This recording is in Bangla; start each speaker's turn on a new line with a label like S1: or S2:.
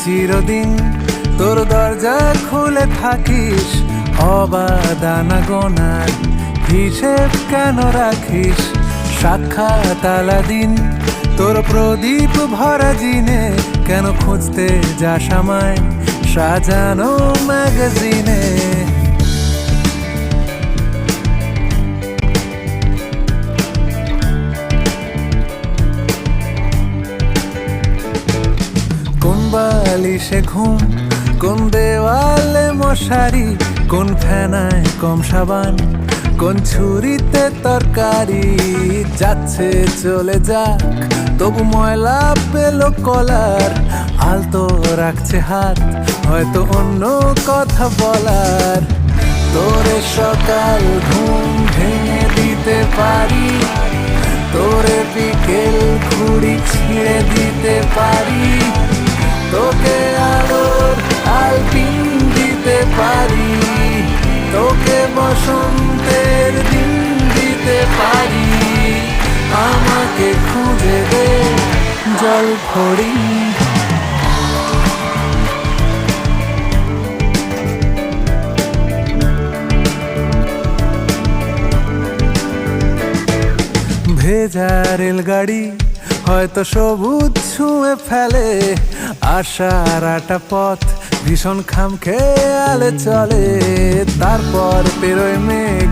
S1: চিরদিন তোর দরজা খুলে থাকিস, অবাদানা গোনার হিসেব কেন রাখিস? সাক্ষাৎ আলাদিন তোর প্রদীপ ভরা জিনে, কেন খুঁজতে যাস আমায় সাজানো ম্যাগাজিনে? কোন বালিশে ঘুম, কোন দেওয়ালে মশারি, কোন ফেনায় কম সাবান, কোন ছুরিতে তরকারি? যাচ্ছে চলে যাক, তবু ময়লা পেল কলার, আলতো রাখছে হাত, হয়তো অন্য কথা বলার। তোরে সকাল ঘুম ভেঙে দিতে পারি, তোরে বিকেল ঘুড়ি ছিঁড়ে দিতে পারি, তোকে আলোর আলপিন দিতে পারি, তোকে বসন্তের দিন দিতে পারি। আমাকে খুঁজে দে জল ভরি, ভেজা রেলগাড়ি হয়তো সবুজ ছুঁয়ে ফেলে, আশার একটা পথ ভীষণ খামখেয়ালে চলে। তারপর পেরোয় মেঘ,